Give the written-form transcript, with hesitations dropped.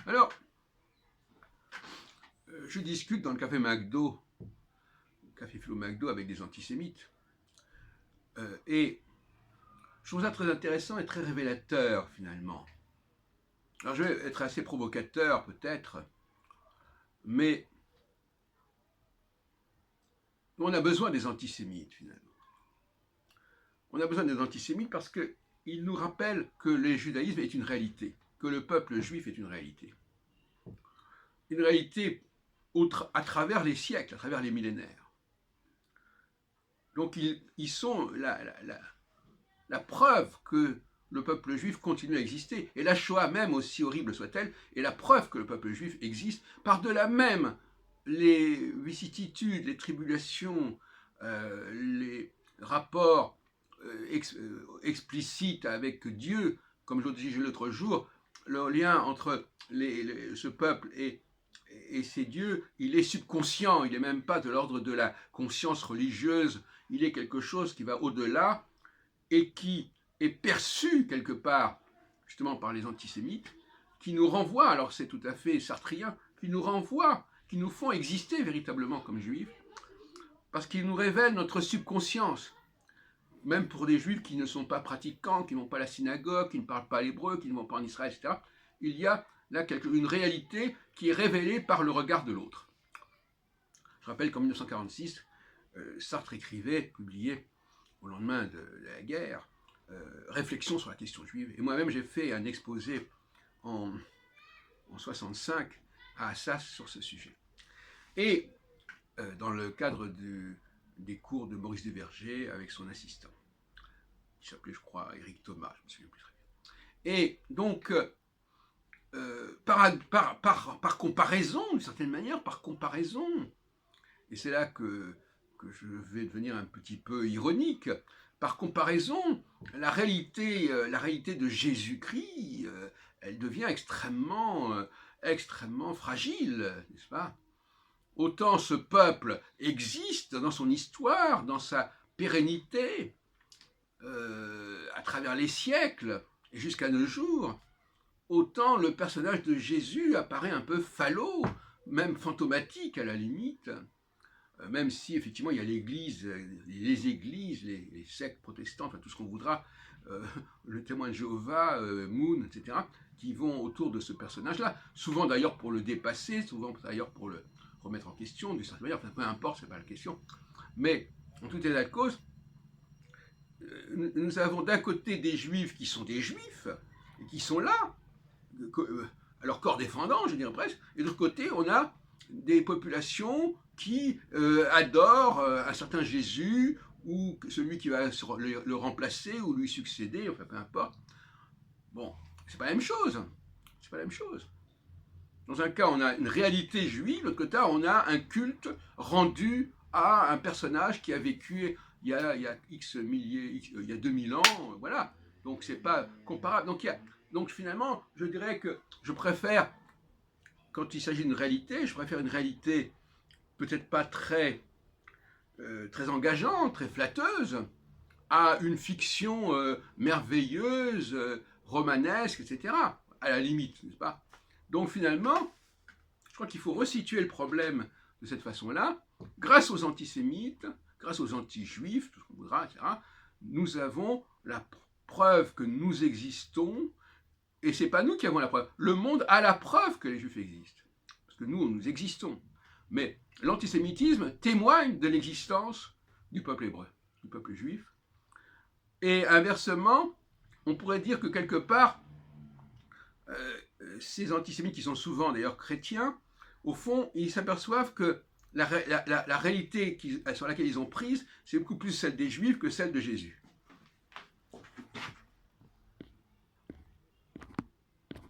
Alors, je discute dans le café McDo, café Philo McDo, avec des antisémites. Et je trouve ça très intéressant et très révélateur, finalement. Alors, je vais être assez provocateur, peut-être, mais on a besoin des antisémites, finalement. On a besoin des antisémites parce qu'ils nous rappellent que le judaïsme est une réalité, que le peuple juif est une réalité. Une réalité à travers les siècles, à travers les millénaires. Donc ils sont la preuve que le peuple juif continue à exister. Et la Shoah, même aussi horrible soit-elle, est la preuve que le peuple juif existe. Par-delà même les vicissitudes, les tribulations, les rapports explicites avec Dieu, comme je le disais l'autre jour, le lien entre ce peuple et ces dieux, il est subconscient, il n'est même pas de l'ordre de la conscience religieuse, il est quelque chose qui va au-delà et qui est perçu quelque part, justement par les antisémites, qui nous renvoient, alors c'est tout à fait sartrien, qui nous renvoient, qui nous font exister véritablement comme juifs, parce qu'ils nous révèlent notre subconscience, même pour des juifs qui ne sont pas pratiquants, qui ne vont pas à la synagogue, qui ne parlent pas l'hébreu, qui ne vont pas en Israël, etc., il y a là une réalité qui est révélée par le regard de l'autre. Je rappelle qu'en 1946, Sartre écrivait, publiait au lendemain de la guerre, Réflexions sur la question juive. Et moi-même, j'ai fait un exposé en 65 à Assas sur ce sujet. Et dans le cadre des cours de Maurice Desvergers avec son assistant, qui s'appelait, je crois, Éric Thomas, je ne me souviens plus très bien. Et donc, par comparaison, d'une certaine manière, par comparaison, et c'est là que je vais devenir un petit peu ironique, par comparaison, la réalité de Jésus-Christ, elle devient extrêmement fragile, n'est-ce pas? Autant ce peuple existe dans son histoire, dans sa pérennité, à travers les siècles et jusqu'à nos jours, autant le personnage de Jésus apparaît un peu falot, même fantomatique à la limite, même si effectivement il y a l'Église, les églises, les sectes protestantes, enfin tout ce qu'on voudra, le témoin de Jéhovah, Moon, etc., qui vont autour de ce personnage-là, souvent d'ailleurs pour le dépasser, souvent d'ailleurs pour le remettre en question, d'une certaine manière, enfin peu importe, c'est pas la question, mais en tout état de cause, nous avons d'un côté des juifs qui sont des juifs, et qui sont là, à leur corps défendant, je dirais presque, et de l'autre côté, on a des populations qui adorent un certain Jésus, ou celui qui va le remplacer, ou lui succéder, enfin peu importe. Bon, c'est pas la même chose. C'est pas la même chose. Dans un cas, on a une réalité juive, de l'autre côté, on a un culte rendu à un personnage qui a vécu il y a X milliers, il y a 2000 ans, voilà. Donc c'est pas comparable. Donc finalement, je dirais que je préfère, quand il s'agit d'une réalité, je préfère une réalité peut-être pas très engageante, très flatteuse, à une fiction merveilleuse, romanesque, etc. À la limite, n'est-ce pas? Donc finalement, je crois qu'il faut resituer le problème de cette façon-là. Grâce aux antisémites, grâce aux anti-juifs, tout ce qu'on voudra, etc., nous avons la preuve que nous existons, et c'est pas nous qui avons la preuve. Le monde a la preuve que les juifs existent, parce que nous existons. Mais l'antisémitisme témoigne de l'existence du peuple hébreu, du peuple juif. Et inversement, on pourrait dire que quelque part, ces antisémites, qui sont souvent d'ailleurs chrétiens, au fond, ils s'aperçoivent que la réalité sur laquelle ils ont prise, c'est beaucoup plus celle des juifs que celle de Jésus.